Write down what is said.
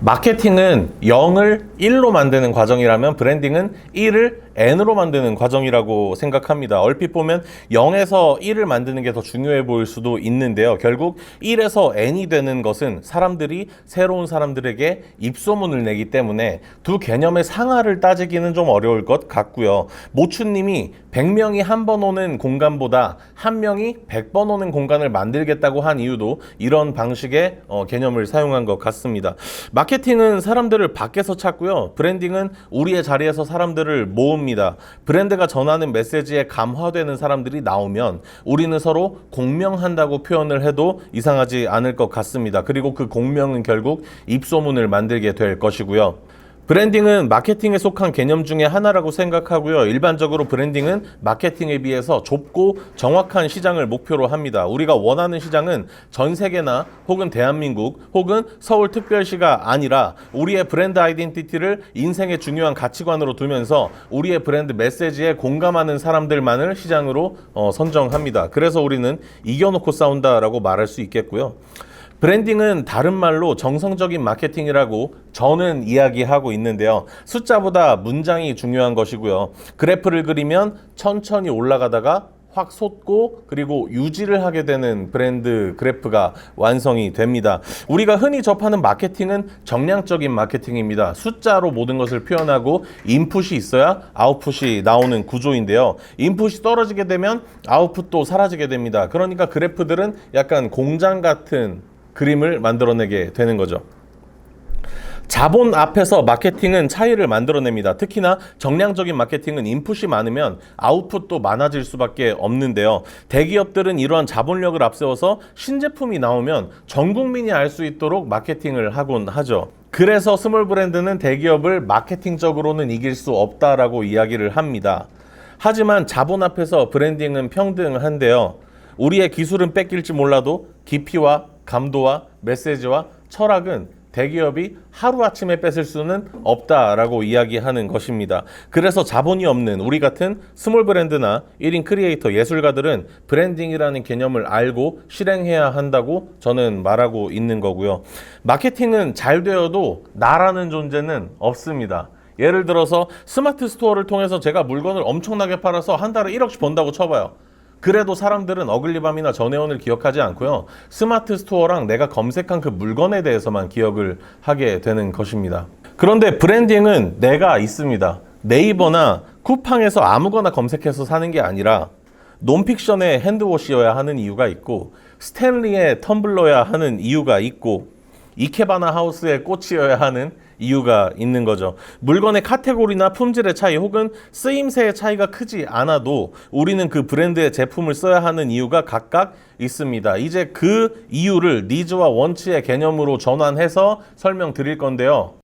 마케팅은 0을 1로 만드는 과정이라면 브랜딩은 1을 N으로 만드는 과정이라고 생각합니다. 얼핏 보면 0에서 1을 만드는 게 더 중요해 보일 수도 있는데요. 결국 1에서 N이 되는 것은 사람들이 새로운 사람들에게 입소문을 내기 때문에 두 개념의 상하를 따지기는 좀 어려울 것 같고요. 모추님이 100명이 한 번 오는 공간보다 한 명이 100번 오는 공간을 만들겠다고 한 이유도 이런 방식의 개념을 사용한 것 같습니다. 마케팅은 사람들을 밖에서 찾고요. 브랜딩은 우리의 자리에서 사람들을 모읍니다. 브랜드가 전하는 메시지에 감화되는 사람들이 나오면 우리는 서로 공명한다고 표현을 해도 이상하지 않을 것 같습니다. 그리고 그 공명은 결국 입소문을 만들게 될 것이고요. 브랜딩은 마케팅에 속한 개념 중에 하나라고 생각하고요. 일반적으로 브랜딩은 마케팅에 비해서 좁고 정확한 시장을 목표로 합니다. 우리가 원하는 시장은 전 세계나 혹은 대한민국 혹은 서울특별시가 아니라 우리의 브랜드 아이덴티티를 인생의 중요한 가치관으로 두면서 우리의 브랜드 메시지에 공감하는 사람들만을 시장으로 선정합니다. 그래서 우리는 이겨놓고 싸운다라고 말할 수 있겠고요. 브랜딩은 다른 말로 정성적인 마케팅이라고 저는 이야기하고 있는데요. 숫자보다 문장이 중요한 것이고요. 그래프를 그리면 천천히 올라가다가 확 솟고 그리고 유지를 하게 되는 브랜드 그래프가 완성이 됩니다. 우리가 흔히 접하는 마케팅은 정량적인 마케팅입니다. 숫자로 모든 것을 표현하고 인풋이 있어야 아웃풋이 나오는 구조인데요. 인풋이 떨어지게 되면 아웃풋도 사라지게 됩니다. 그러니까 그래프들은 약간 공장 같은 그림을 만들어내게 되는 거죠. 자본 앞에서 마케팅은 차이를 만들어냅니다. 특히나 정량적인 마케팅은 인풋이 많으면 아웃풋도 많아질 수밖에 없는데요. 대기업들은 이러한 자본력을 앞세워서 신제품이 나오면 전 국민이 알 수 있도록 마케팅을 하곤 하죠. 그래서 스몰 브랜드는 대기업을 마케팅적으로는 이길 수 없다라고 이야기를 합니다. 하지만 자본 앞에서 브랜딩은 평등한데요. 우리의 기술은 뺏길지 몰라도 깊이와 감도와 메시지와 철학은 대기업이 하루아침에 뺏을 수는 없다라고 이야기하는 것입니다. 그래서 자본이 없는 우리 같은 스몰 브랜드나 1인 크리에이터 예술가들은 브랜딩이라는 개념을 알고 실행해야 한다고 저는 말하고 있는 거고요. 마케팅은 잘 되어도 나라는 존재는 없습니다. 예를 들어서 스마트 스토어를 통해서 제가 물건을 엄청나게 팔아서 한 달에 1억씩 번다고 쳐봐요. 그래도 사람들은 어글리밤이나 전혜원을 기억하지 않고요. 스마트 스토어랑 내가 검색한 그 물건에 대해서만 기억을 하게 되는 것입니다. 그런데 브랜딩은 내가 있습니다. 네이버나 쿠팡에서 아무거나 검색해서 사는 게 아니라 논픽션의 핸드워시여야 하는 이유가 있고 스탠리의 텀블러여야 하는 이유가 있고 이케바나 하우스의 꽃이어야 하는 이유가 있는 거죠. 물건의 카테고리나 품질의 차이 혹은 쓰임새의 차이가 크지 않아도 우리는 그 브랜드의 제품을 써야 하는 이유가 각각 있습니다. 이제 그 이유를 니즈와 원치의 개념으로 전환해서 설명드릴 건데요.